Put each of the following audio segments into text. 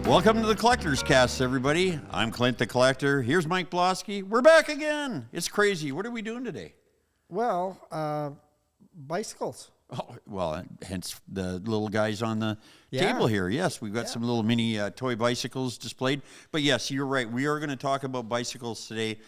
Welcome to the Collector's Cast, everybody. I'm Clint the Collector. Here's Mike Bloski. We're back again. It's crazy. What are we doing today? Well, bicycles. Oh, well, hence the little guys on the table here. Yes, we've got some little mini toy bicycles displayed. But yes, you're right. We are going to talk about bicycles today.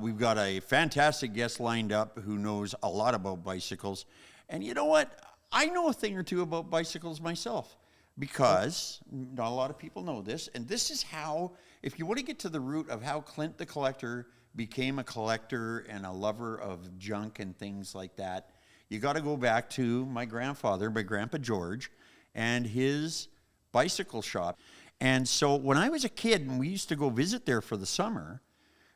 We've got a fantastic guest lined up who knows a lot about bicycles. And you know what? I know a thing or two about bicycles myself. Because not a lot of people know this, and this is how, if you want to get to the root of how Clint the Collector became a collector and a lover of junk and things like that, you got to go back to my grandfather, my Grandpa George, and his bicycle shop. And so when I was a kid and we used to go visit there for the summer,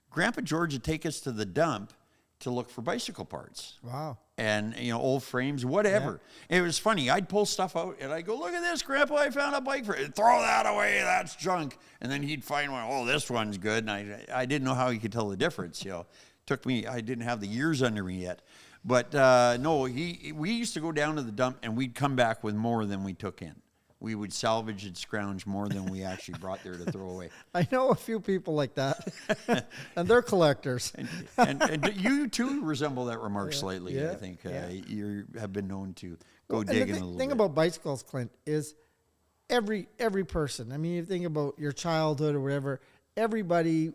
Grandpa George would take us to the dump to look for bicycle parts. Wow. And, you know, old frames, whatever. Yeah. It was funny. I'd pull stuff out, and I'd go, look at this, Grandpa, I found a bike for it. Throw that away, that's junk. And then he'd find one, oh, this one's good. And I didn't know how he could tell the difference, you know. Took me, I didn't have the years under me yet. But, no, we used to go down to the dump, and we'd come back with more than we took in. We would salvage and scrounge more than we actually brought there to throw away. I know a few people like that, and they're collectors. and you, too, resemble that remark slightly, I think. You have been known to go digging a little bit. The thing about bicycles, Clint, is every person, I mean, you think about your childhood or whatever, everybody,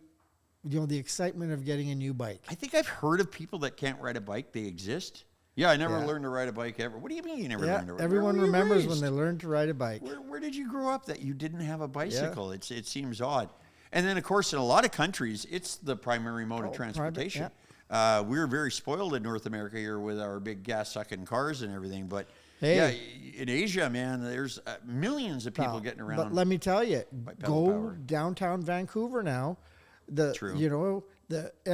you know, the excitement of getting a new bike. I think I've heard of people that can't ride a bike. They exist. Yeah, I never learned to ride a bike ever. What do you mean you never learned to ride a bike? Everyone remembers when they learned to ride a bike. Where did you grow up that you didn't have a bicycle? Yeah. It seems odd. And then, of course, in a lot of countries, it's the primary mode of transportation. We were very spoiled in North America here with our big gas-sucking cars and everything. But, in Asia, man, there's millions of people getting around. But let me tell you, go downtown Vancouver now. True. You know,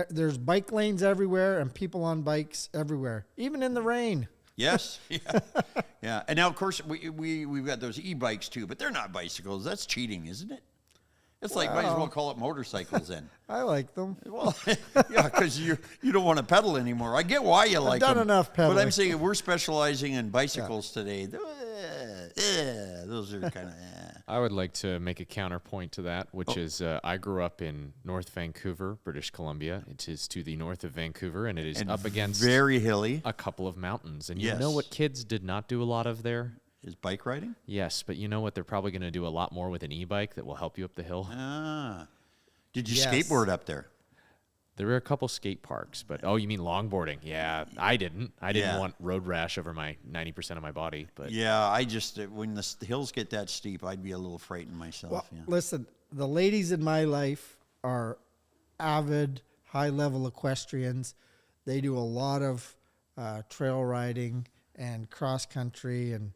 there's bike lanes everywhere and people on bikes everywhere, even in the rain. Yes, yeah. And now, of course, we've got those e-bikes too, but they're not bicycles. That's cheating, isn't it? It's like, might as well call it motorcycles then. I like them. Well, yeah, because you don't want to pedal anymore. I get why you like them. I've done enough pedaling. But I'm saying we're specializing in bicycles today. Those are kind of... I would like to make a counterpoint to that, which is I grew up in North Vancouver, British Columbia. It is to the north of Vancouver, and it is up against very hilly, a couple of mountains. And you know what kids did not do a lot of there? Is bike riding? Yes, but you know what? They're probably going to do a lot more with an e-bike that will help you up the hill. Did you skateboard up there? There were a couple skate parks, but you mean longboarding? Yeah, I didn't. I didn't want road rash over my 90% of my body. But yeah, I just when the hills get that steep, I'd be a little frightened myself. Well, listen, the ladies in my life are avid, high-level equestrians. They do a lot of trail riding and cross country, and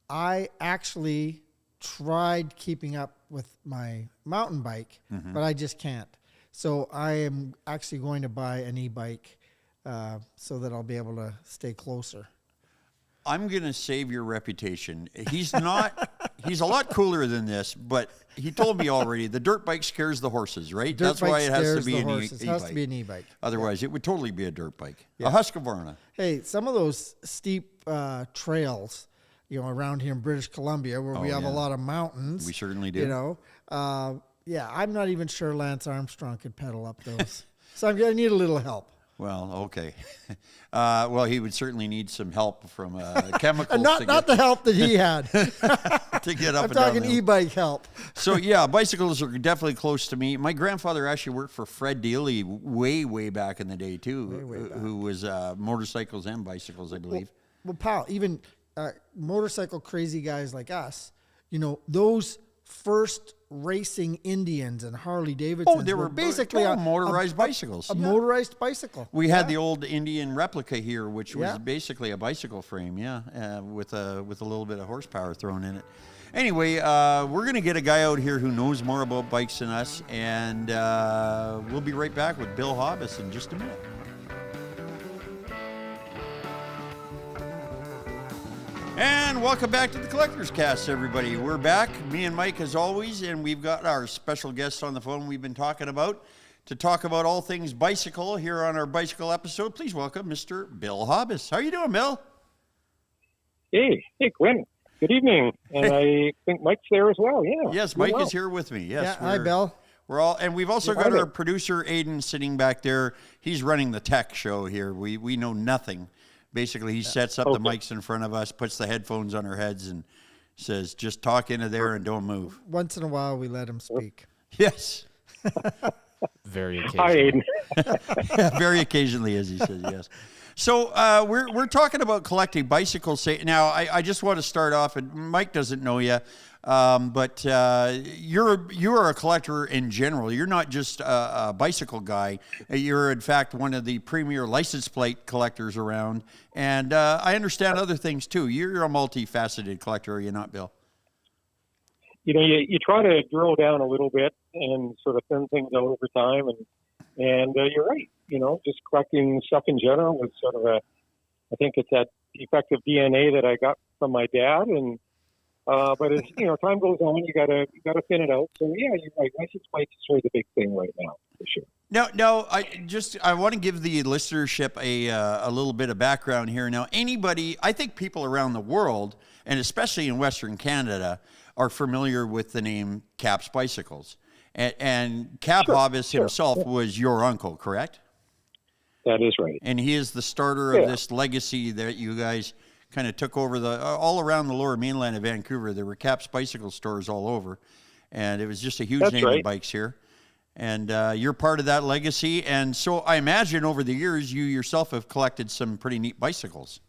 I actually tried keeping up with my mountain bike, but I just can't. So I am actually going to buy an e-bike so that I'll be able to stay closer. I'm going to save your reputation. He's not, he's a lot cooler than this, but he told me already the dirt bike scares the horses, right? That's why it has to be an e-bike. It has to be an e-bike. Otherwise, it would totally be a dirt bike. Yeah. A Husqvarna. Hey, some of those steep trails, you know, around here in British Columbia where we have a lot of mountains. We certainly do. You know, I'm not even sure Lance Armstrong could pedal up those. So I'm going to need a little help. Well, okay. Well, he would certainly need some help from chemicals. not the help that he had. To get up I'm talking e-bike help. So, yeah, bicycles are definitely close to me. My grandfather actually worked for Fred Dealey way back in the day, too, who was motorcycles and bicycles, I believe. Well, pal, even motorcycle crazy guys like us, you know, those first racing Indians and Harley Davidsons. Oh, they were basically motorized bicycles. A motorized bicycle. We had the old Indian replica here, which was basically a bicycle frame, with a little bit of horsepower thrown in it. Anyway, we're going to get a guy out here who knows more about bikes than us, and we'll be right back with Bill Hobbis in just a minute. And welcome back to the Collector's Cast, everybody. We're back, me and Mike as always, and we've got our special guest on the phone we've been talking about to talk about all things bicycle here on our bicycle episode. Please welcome Mr. Bill Hobbis. How are you doing, Bill? Hey, Quinn. Good evening, and I think Mike's there as well. Yeah. Yes, Mike is here with me. Yes. Yeah, hi, Bill. We're all, and we've also got our producer Aiden sitting back there. He's running the tech show here. We know nothing. Basically, he sets up the mics in front of us, puts the headphones on our heads, and says, "Just talk into there and don't move." Once in a while, we let him speak. Yes. Very Hi, occasionally. Aiden. Yeah, very occasionally, as he says, yes. So we're talking about collecting bicycles. Now, I just want to start off, and Mike doesn't know you, but you are a collector in general. You're not just a bicycle guy. You're, in fact, one of the premier license plate collectors around. And I understand other things, too. You're a multifaceted collector, are you not, Bill? You know, you try to drill down a little bit and sort of thin things out over time, and you're right. You know, just collecting stuff in general was sort of I think it's that defective DNA that I got from my dad, and but as you know, time goes on, you gotta thin it out. So yeah, you're right. License plates is sort of the big thing right now, for sure. No, I want to give the listenership a little bit of background here. Now, I think people around the world, and especially in Western Canada, are familiar with the name Cap's Bicycles. And Cap Hobbis himself was your uncle, correct? That is right. And he is the starter of this legacy that you guys kind of took over all around the lower mainland of Vancouver. There were Cap's Bicycle stores all over, and it was just a huge name of bikes here. And you're part of that legacy. And so I imagine over the years, you yourself have collected some pretty neat bicycles.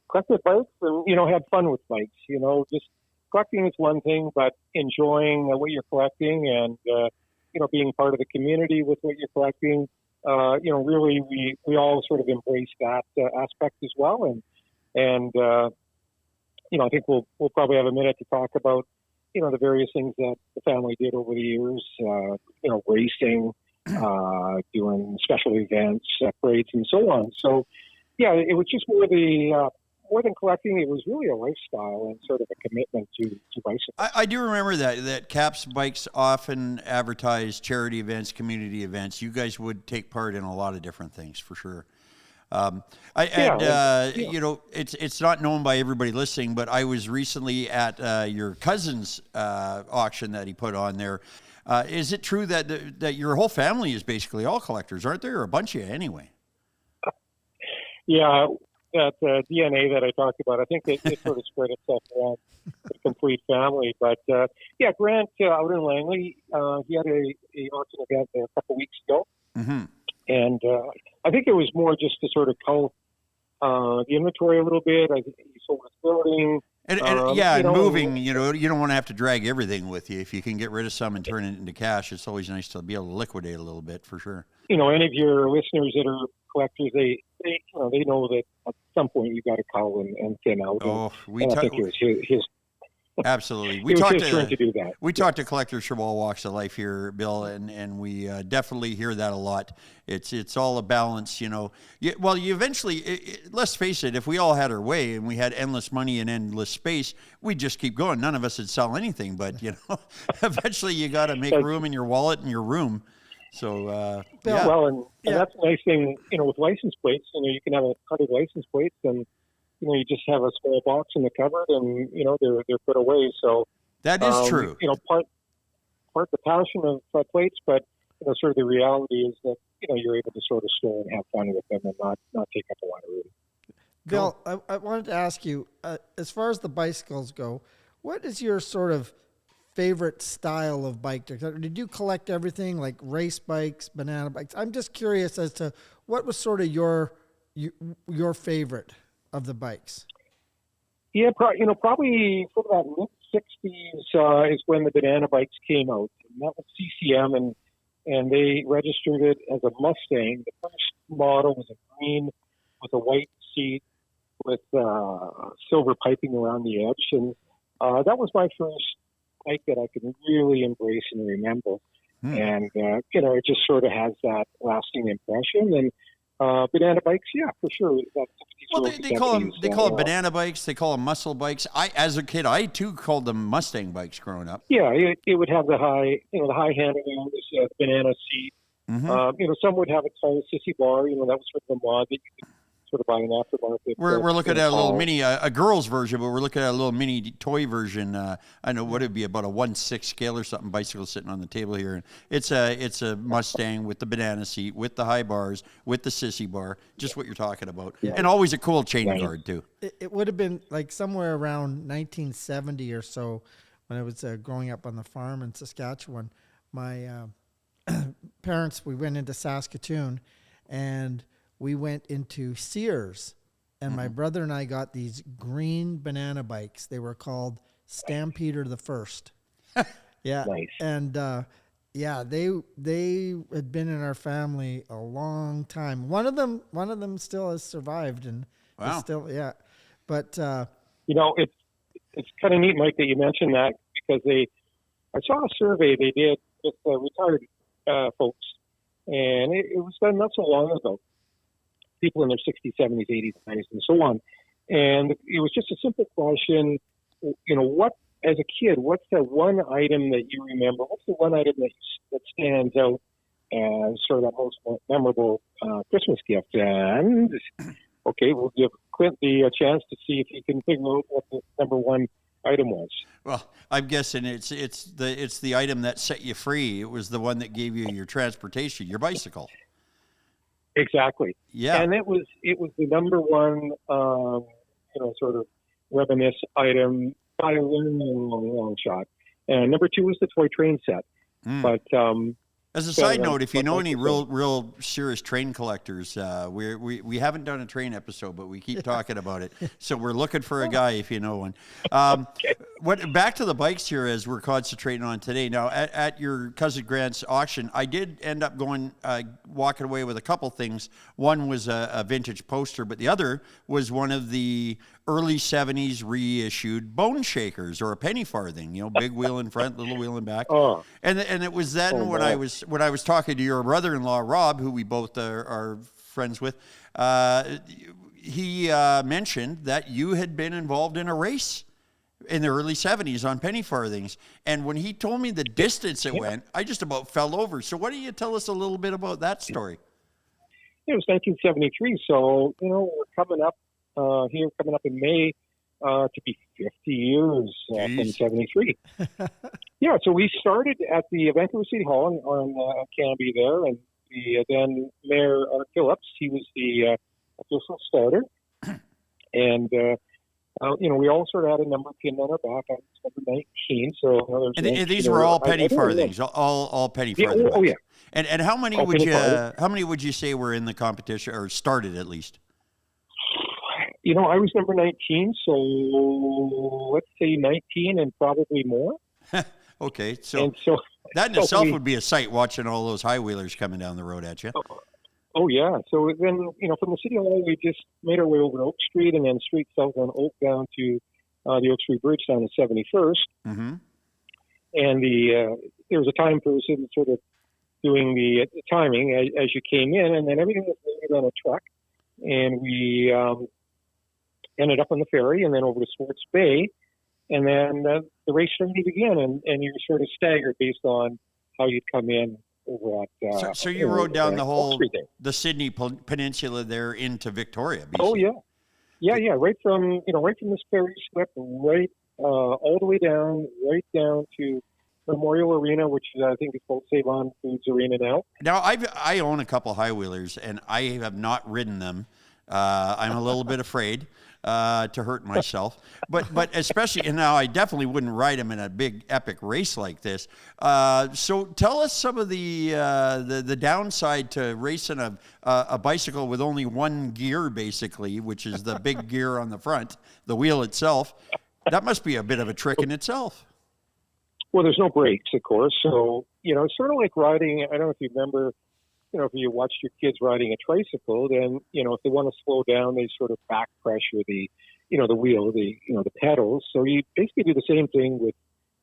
Collected bikes and, you know, had fun with bikes. You know, just collecting is one thing, but enjoying what you're collecting and, you know, being part of the community with what you're collecting, you know, really we all sort of embrace that aspect as well. And you know, I think we'll probably have a minute to talk about, you know, the various things that the family did over the years, you know, racing, doing special events, parades, and so on. So, yeah, it was just more than collecting, it was really a lifestyle and sort of a commitment to bicycling. I do remember that Cap's Bikes often advertised charity events, community events. You guys would take part in a lot of different things, for sure. You know, it's not known by everybody listening, but I was recently at your cousin's auction that he put on there. Is it true that your whole family is basically all collectors, aren't there? Or a bunch of you anyway? Yeah. That DNA that I talked about, I think it sort of spread itself around the complete family. But yeah, Grant out in Langley, he had a auction event there a couple of weeks ago, and I think it was more just to sort of cull the inventory a little bit. I think he sold his building. And yeah, and moving, you know, you don't want to have to drag everything with you. If you can get rid of some and turn it into cash, it's always nice to be able to liquidate a little bit, for sure. You know, any of your listeners that are collectors, they know that at some point you got to cull and thin out. Oh, I think it was his. Absolutely. It was his turn to do that. We talk to collectors from all walks of life here, Bill, and we definitely hear that a lot. It's all a balance, you know. You eventually, let's face it, if we all had our way and we had endless money and endless space, we'd just keep going. None of us would sell anything, but, you know, eventually you got to make room in your wallet and your room. So, yeah. Well, and that's a nice thing, you know, with license plates. You know, you can have 100 license plates and, you know, you just have a small box in the cupboard and, you know, they're put away. So that is true. You know, part the passion of plates, but, you know, sort of the reality is that, you know, you're able to sort of store and have fun with them and not take up a lot of room. Bill, I wanted to ask you, as far as the bicycles go, what is your sort of favorite style of bike? Did you collect everything like race bikes, banana bikes? I'm just curious as to what was sort of your favorite of the bikes. Yeah, you know, probably sort of that mid-'60s is when the banana bikes came out. And that was CCM, and they registered it as a Mustang. The first model was a green with a white seat with silver piping around the edge. And that was my first bike that I could really embrace and remember. And, you know, it just sort of has that lasting impression. And banana bikes, yeah, for sure. Well, they call them banana bikes. They call them muscle bikes. As a kid, I too called them Mustang bikes growing up. Yeah, it would have the high handlebars, the banana seat. You know, some would have a tall sissy bar. You know, that was sort of the mod that you could sort of buy an aftermarket. We're looking at a little mini, a girl's version, but we're looking at a little mini toy version. I know what it'd be, about a 1/6 scale or something bicycle sitting on the table here. And it's a Mustang with the banana seat, with the high bars, with the sissy bar, just what you're talking about. Yeah. And always a cool chain guard too. It would have been like somewhere around 1970 or so when I was growing up on the farm in Saskatchewan. My parents, we went into Saskatoon and we went into Sears, and my brother and I got these green banana bikes. They were called Stampeder the First. Yeah. Nice. And they had been in our family a long time. One of them still has survived, and wow. Still, yeah. But it's kind of neat, Mike, that you mentioned that, because I saw a survey they did with retired folks, and it was done not so long ago. People in their 60s, 70s, 80s, 90s, and so on. And it was just a simple question, what, as a kid, what's the one item that you remember? What's the one item that stands out as sort of that most memorable Christmas gift? And, okay, we'll give Clint the chance to see if he can figure out what the number one item was. Well, I'm guessing it's the item that set you free. It was the one that gave you your transportation, your bicycle. Exactly. Yeah. And it was the number one, sort of reminisce item by a long shot. And number two was the toy train set. But as a side note, if you know any real serious train collectors, we haven't done a train episode, but we keep talking about it. So we're looking for a guy if you know one. Back to the bikes here as we're concentrating on today. Now, at your cousin Grant's auction, I did end up walking away with a couple things. One was a vintage poster, but the other was one of the early 70s reissued bone shakers, or a penny farthing, big wheel in front, little wheel in back. Oh. And it was then when I was talking to your brother-in-law, Rob, who we both are friends with, he mentioned that you had been involved in a race in the early 70s on penny farthings. And when he told me the distance it went, I just about fell over. So why don't you tell us a little bit about that story? It was 1973, so, we're coming up in May to be 50 years from 73. Yeah, so we started at the Vancouver City Hall on Canby there, and the then Mayor Art Phillips, he was the official starter. And, we all sort of had a number pinned on our back. I was number 19, so... And these were all penny farthings, all penny farthings. Oh, yeah. And how many would you say were in the competition, or started at least? I was number 19, so let's say 19 and probably more. Okay, so that in itself would be a sight, watching all those high-wheelers coming down the road at you. Oh, yeah. So then, from the City Hall, we just made our way over to Oak Street, and then straight south on Oak down to the Oak Street Bridge down to 71st. Mm-hmm. And there was a time person sort of doing the timing as you came in, and then everything was loaded on a truck, and we ended up on the ferry and then over to Swartz Bay, and then the race started again, and you were sort of staggered based on how you'd come in over at... So you rode down the Sydney Peninsula there into Victoria, BC. Oh, yeah. Yeah, right from this ferry slip, right all the way down, right down to Memorial Arena, which I think is called Save-On Foods Arena now. Now, I own a couple high-wheelers, and I have not ridden them. I'm a little bit afraid to hurt myself, but especially, and now I definitely wouldn't ride them in a big epic race like this. So tell us some of the downside to racing a bicycle with only one gear, basically, which is the big gear on the front, the wheel itself. That must be a bit of a trick in itself. Well, there's no brakes, of course. So, it's sort of like riding, I don't know if you remember, if you watched your kids riding a tricycle, then, if they want to slow down, they sort of back pressure the wheel, the pedals. So you basically do the same thing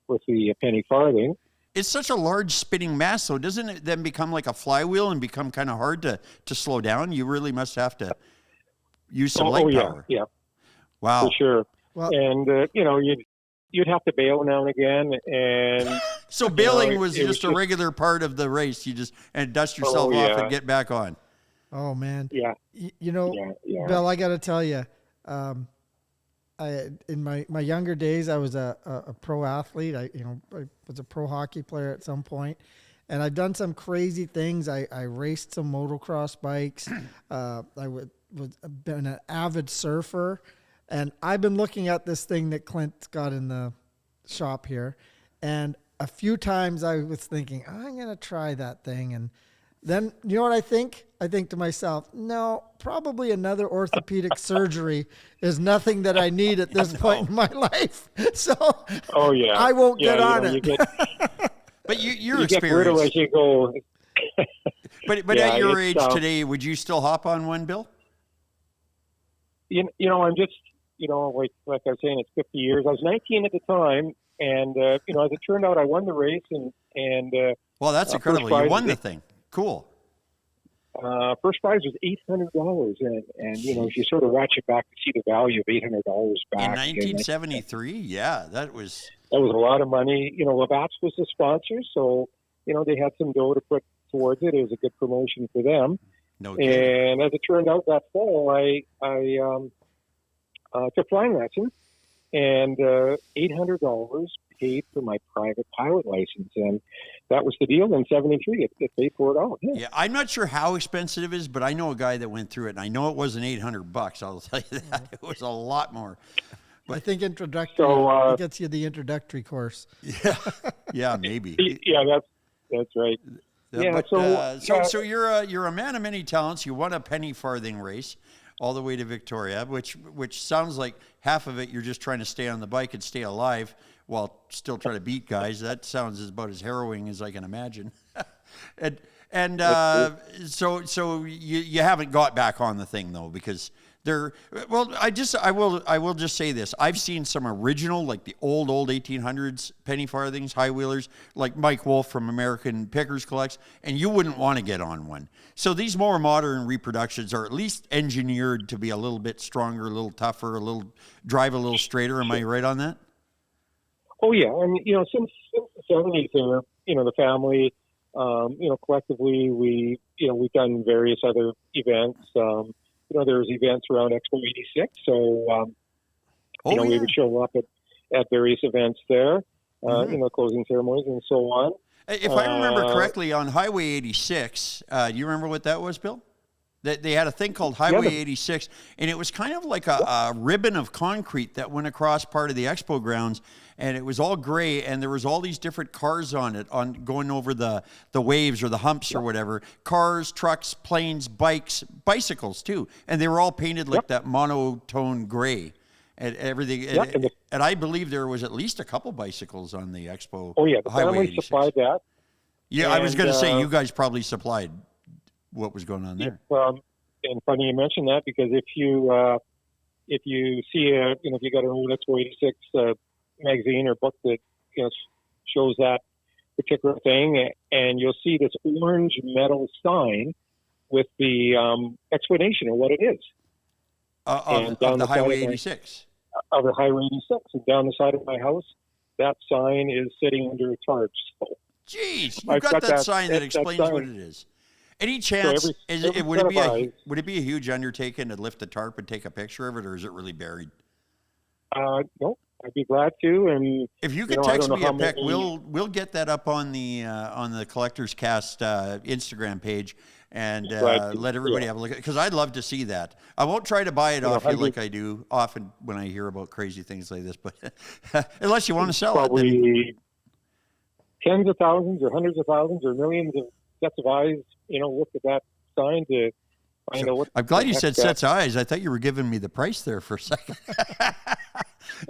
with the penny farthing. It's such a large spinning mass, so doesn't it then become like a flywheel and become kind of hard to slow down? You really must have to use some leg power. Yeah. Wow. For sure. Well, and, you'd have to bail now and again. And so bailing was just a regular part of the race. You just dust yourself off and get back on. Oh man. Yeah. Yeah. Bill, I got to tell you, in my younger days, I was a pro athlete. I was a pro hockey player at some point, and I've done some crazy things. I raced some motocross bikes. Been an avid surfer, and I've been looking at this thing that Clint's got in the shop here, and a few times I was thinking, I'm going to try that thing. And then, you know what I think? I think to myself, no, probably another orthopedic surgery is nothing that I need at this point in my life. So I won't get on it. But you're you get brutal as you go. But at your age today, would you still hop on one, Bill? I'm just, like I was saying, it's 50 years. I was 19 at the time. And, as it turned out, I won the race. And well, that's incredible. You won the thing. Cool. First prize was $800. And if you sort of ratchet back to see the value of $800 back. In 1973? Yeah, that was a lot of money. Labatt's was the sponsor. So, they had some dough to put towards it. It was a good promotion for them. No kidding. And as it turned out that fall, I took flying lessons. And $800 paid for my private pilot license, and that was the deal in '73. It paid for it all. Yeah, I'm not sure how expensive it is, but I know a guy that went through it, and I know it wasn't $800. I'll tell you that it was a lot more. But I think introductory it gets you the introductory course. Yeah, maybe. Yeah, that's right. Yeah, so you're a man of many talents. You won a penny farthing race all the way to Victoria, which sounds like half of it you're just trying to stay on the bike and stay alive while still trying to beat guys. That sounds about as harrowing as I can imagine. So you haven't got back on the thing though, because I will just say this. I've seen some original, like the old 1800s penny farthings, high wheelers, like Mike Wolf from American Pickers collects, and you wouldn't want to get on one. So these more modern reproductions are at least engineered to be a little bit stronger, a little tougher, drive a little straighter. Am I right on that? Oh yeah, and since the '70s, the family, collectively we've done various other events. There's events around Expo 86, so we would show up at various events there, closing ceremonies and so on. If I remember correctly, on Highway 86, do you remember what that was, Bill? They had a thing called Highway 86, and it was kind of like a ribbon of concrete that went across part of the expo grounds, and it was all gray, and there was all these different cars on it, going over the waves or the humps or whatever. Cars, trucks, planes, bikes, bicycles too, and they were all painted like that monotone gray and everything. And I believe there was at least a couple bicycles on the expo. Oh yeah, the family supplied that. Yeah, I was going to say you guys probably supplied what was going on there. And funny you mentioned that, because if you see if you got an old Expo 86 magazine or book that shows that particular thing, and you'll see this orange metal sign with the explanation of what it is. Of the Highway 86. Of the Highway 86, and down the side of my house, that sign is sitting under a tarp. So, jeez, you've got that sign that explains what it is. Any chance, would it be a huge undertaking to lift the tarp and take a picture of it, or is it really buried? No, I'd be glad to. And if you could text me a pic, we'll get that up on the Collectors Cast Instagram page, and let everybody have a look at it, because I'd love to see that. I won't try to buy it off you like I do often when I hear about crazy things like this, but unless you want to sell probably tens of thousands or hundreds of thousands or millions of sets of eyes, look at that sign to find out what. I'm glad you said sets of eyes. I thought you were giving me the price there for a second.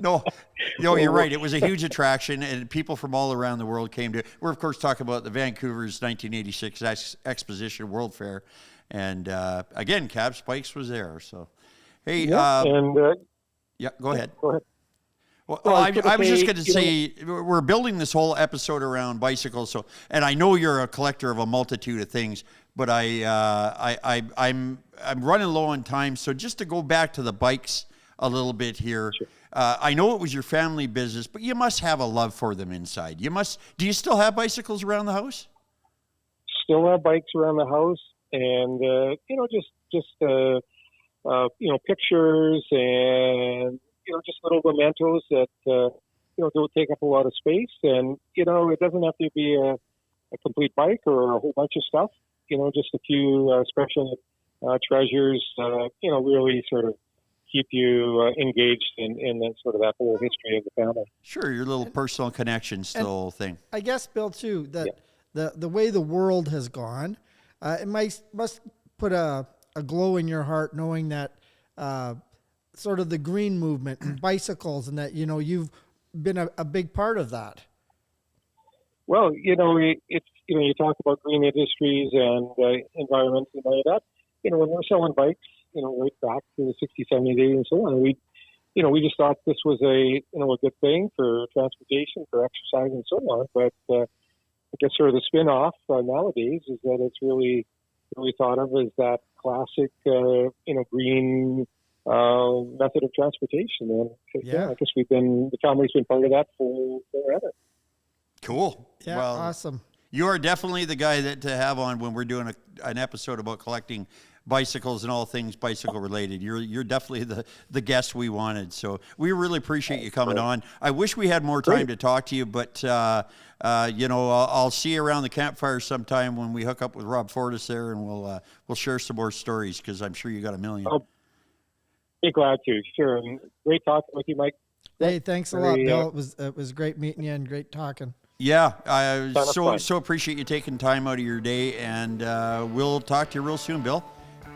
No, you're right. It was a huge attraction, and people from all around the world came to it. We're, of course, talking about the Vancouver's 1986 Exposition World Fair. And, again, Cab Spikes was there. So, hey. Go ahead. Go ahead. Well, I was just going to say, we're building this whole episode around bicycles. And I know you're a collector of a multitude of things, but I'm running low on time. So just to go back to the bikes a little bit here. Sure. I know it was your family business, but you must have a love for them inside. Do you still have bicycles around the house? Still have bikes around the house, and pictures and just little mementos that don't take up a lot of space, and it doesn't have to be a complete bike or a whole bunch of stuff. Just a few special treasures. Really sort of keep you engaged in that sort of that whole history of the family. Sure, your little personal connection still thing. I guess, Bill, too, that the way the world has gone, it must put a glow in your heart knowing that sort of the green movement and bicycles, and that you've been a big part of that. Well, it's you talk about green industries and environment and all that. When we're selling bikes, right back to the 60s, 70s, 80s, and so on, we just thought this was a good thing for transportation, for exercise, and so on. But I guess sort of the spin-off nowadays is that it's really thought of as that classic, green method of transportation. And I guess the family's been part of that for forever. Cool. Yeah, well, awesome. You are definitely the guy to have on when we're doing an episode about collecting bicycles and all things bicycle related. You're definitely the guest we wanted. So we really appreciate you coming on. I wish we had more time to talk to you, but I'll see you around the campfire sometime when we hook up with Rob Fortis there, and we'll share some more stories, because I'm sure you got a million. I'll be glad to. Sure. And great talking with you, Mike. Hey, thanks a lot, Bill. It was great meeting you and great talking. Yeah, I so appreciate you taking time out of your day, and we'll talk to you real soon, Bill.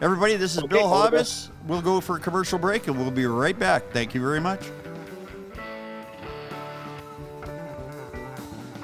Everybody, this is Bill Hobbis. We'll go for a commercial break, and we'll be right back. Thank you very much.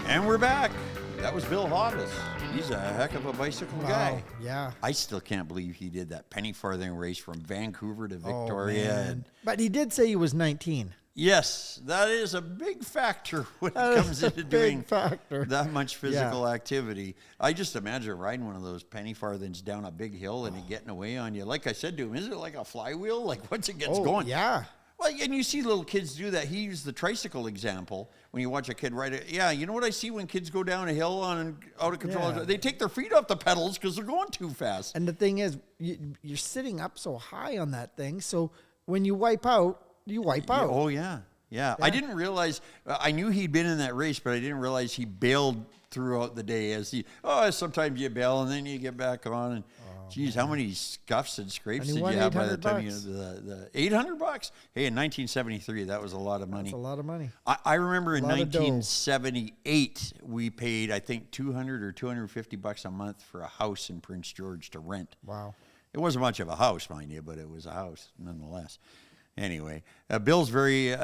And we're back. That was Bill Hobbis. He's a heck of a bicycle guy. Yeah. I still can't believe he did that penny farthing race from Vancouver to Victoria. But he did say he was 19. Yes, that is a big factor when it comes into doing that much physical activity. I just imagine riding one of those penny farthings down a big hill and it getting away on you. Like I said to him, is it like a flywheel? Like once it gets going? Yeah. Well, and you see little kids do that. He used the tricycle example when you watch a kid ride it. Yeah, you know what I see when kids go down a hill out of control? Yeah. They take their feet off the pedals because they're going too fast. And the thing is, you're sitting up so high on that thing, so when you wipe out, you wipe out. Oh, yeah. I didn't realize, I knew he'd been in that race, but I didn't realize he bailed throughout the day. Sometimes you bail and then you get back on. And geez, how many scuffs and scrapes did you have by the time the $800? Hey, in 1973, that was a lot of money. That's a lot of money. I remember in 1978, we paid, I think, $200 or $250 a month for a house in Prince George to rent. Wow. It wasn't much of a house, mind you, but it was a house nonetheless. Anyway, Bill's very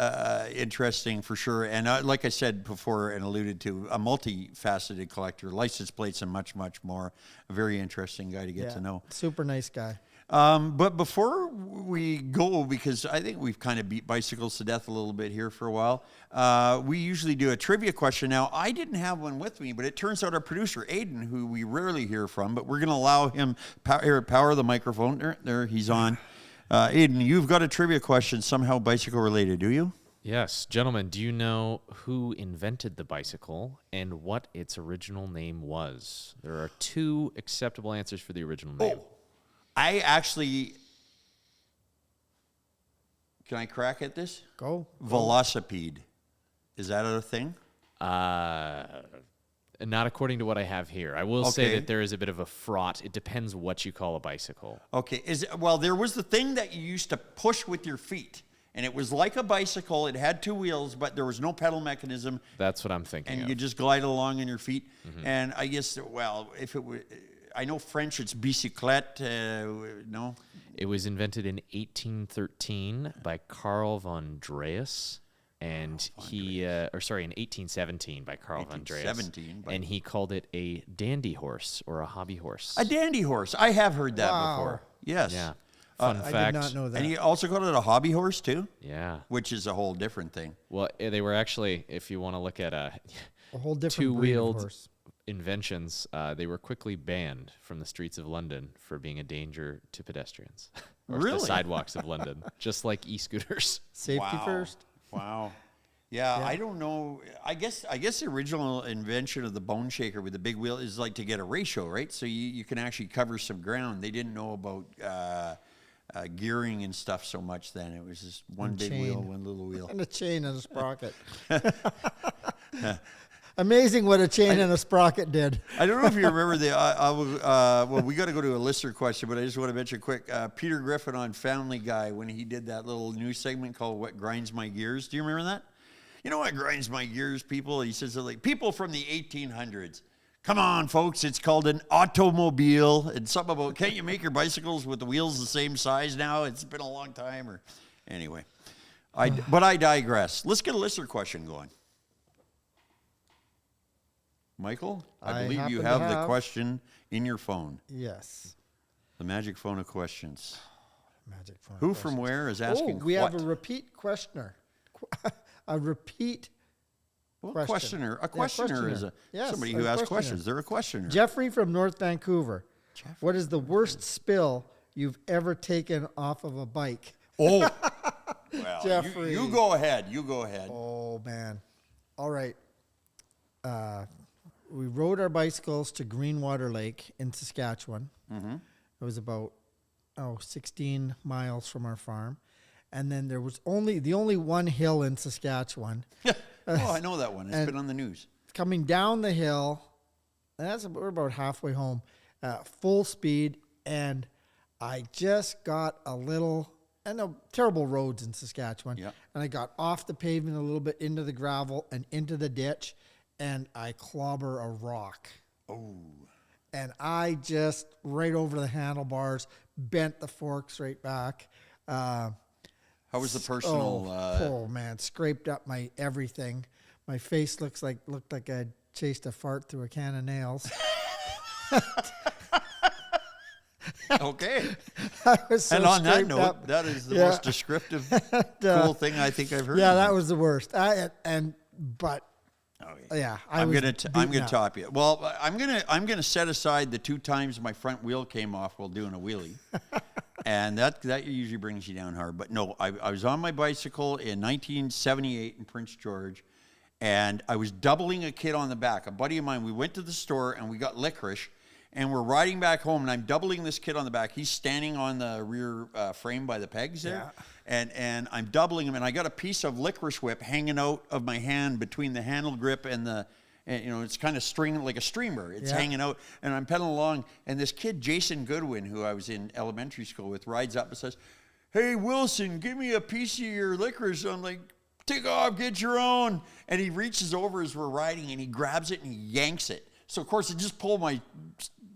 interesting for sure. And like I said before and alluded to, a multifaceted collector, license plates and much, much more. A very interesting guy to get to know. Super nice guy. But before we go, because I think we've kind of beat bicycles to death a little bit here for a while, we usually do a trivia question. Now, I didn't have one with me, but it turns out our producer, Aiden, who we rarely hear from, but we're going to allow him power the microphone. There, he's on. Aiden, you've got a trivia question, somehow bicycle related, do you? Yes. Gentlemen, do you know who invented the bicycle and what its original name was? There are two acceptable answers for the original name. I actually... Can I crack at this? Go. Velocipede. Is that a thing? Not according to what I have here. I will say that there is a bit of a fraught. It depends what you call a bicycle. Okay. There was the thing that you used to push with your feet, and it was like a bicycle. It had two wheels, but there was no pedal mechanism. That's what I'm thinking and you just glide along on your feet. Mm-hmm. And I guess, if it were... I know French, it's bicyclette, no? It was invented in 1813 by Carl von Drees. And in 1817 by Carl von Drees. And he called it a dandy horse or a hobby horse. A dandy horse. I have heard that before. Yes. Yeah. Fun fact. I did not know that. And he also called it a hobby horse too? Yeah. Which is a whole different thing. Well, they were actually, if you want to look at a whole different two-wheeled horse inventions, they were quickly banned from the streets of London for being a danger to pedestrians. Or Really? the sidewalks of London, just like e-scooters. Safety first. Wow. Yeah, I don't know. I guess the original invention of the bone shaker with the big wheel is like to get a ratio, right? So you can actually cover some ground. They didn't know about gearing and stuff so much then. It was just one big wheel, one little wheel. And a chain and a sprocket. Amazing what a chain and a sprocket did. I don't know if you remember well, we got to go to a listener question, but I just want to mention quick. Peter Griffin on Family Guy, when he did that little news segment called What Grinds My Gears. Do you remember that? You know what grinds my gears, people? He says, like, people from the 1800s. Come on, folks, it's called an automobile. And something about, can't you make your bicycles with the wheels the same size now? It's been a long time. Or anyway, but I digress. Let's get a listener question going. Michael, I believe you have the question in your phone. Yes. The magic phone of questions. Magic phone. Who from where is asking we what? have a repeat questioner. A repeat questioner. A questioner is somebody who asks questions. They're a questioner. Jeffrey from North Vancouver. What is the worst spill you've ever taken off of a bike? Oh, well, Jeffrey. You go ahead. You go ahead. Oh, man. All right. We rode our bicycles to Greenwater Lake in Saskatchewan. Mm-hmm. It was about 16 miles from our farm. And then there was the only one hill in Saskatchewan. Oh, I know that one. It's been on the news. Coming down the hill, we're about halfway home, full speed, and I just got terrible roads in Saskatchewan. Yep. And I got off the pavement a little bit into the gravel and into the ditch, and I clobber a rock. Oh. And I just, right over the handlebars, bent the forks right back. How was the personal? Oh man, scraped up my everything. My face looked like I chased a fart through a can of nails. Okay. I was so and on that note, up. that is the most descriptive, cool thing I think I've heard. Yeah, that was the worst. I'm gonna top you. Well, I'm gonna set aside the 2 times my front wheel came off while doing a wheelie. And that usually brings you down hard. But no, I was on my bicycle in 1978 in Prince George, and I was doubling a kid on the back. A buddy of mine, we went to the store, and we got licorice, and we're riding back home, and I'm doubling this kid on the back. He's standing on the rear frame by the pegs there, and I'm doubling him, and I got a piece of licorice whip hanging out of my hand between the handle grip and it's kind of string like a streamer. It's hanging out, and I'm pedaling along, and this kid, Jason Goodwin, who I was in elementary school with, rides up and says, "Hey, Wilson, give me a piece of your licorice." I'm like, "Take off, get your own." And he reaches over as we're riding, and he grabs it, and he yanks it. So, of course, it just pulled my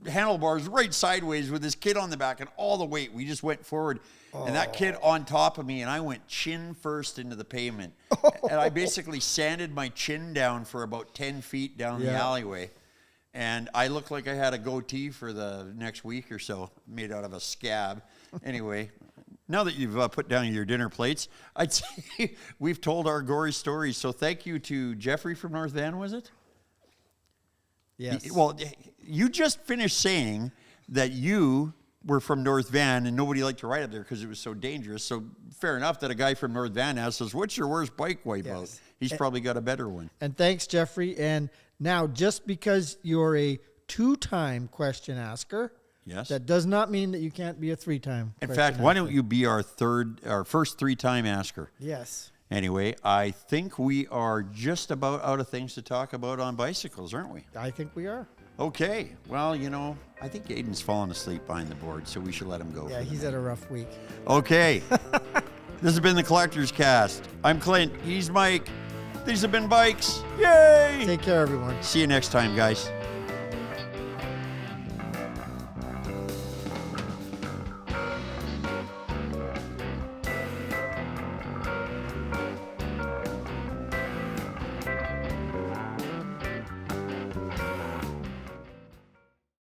handlebars right sideways with this kid on the back, and all the weight, we just went forward. And that kid on top of me, and I went chin first into the pavement. And I basically sanded my chin down for about 10 feet down the alleyway. And I looked like I had a goatee for the next week or so, made out of a scab. Anyway, now that you've put down your dinner plates, I'd say we've told our gory stories. So thank you to Jeffrey from North Van, was it? Yes. Well, you just finished saying that you were from North Van and nobody liked to ride up there because it was so dangerous. So fair enough that a guy from North Van asks us, "What's your worst bike wipeout?" He's probably got a better one. And thanks, Jeffrey. And now, just because you're a 2-time question asker, that does not mean that you can't be a 3-time. In fact, why don't you be our first 3-time asker? Yes. Anyway, I think we are just about out of things to talk about on bicycles, aren't we? I think we are. Okay. Well, I think Aiden's fallen asleep behind the board, so we should let him go. Yeah, he's had a rough week. Okay. This has been the Collector's Cast. I'm Clint. He's Mike. These have been bikes. Yay! Take care, everyone. See you next time, guys.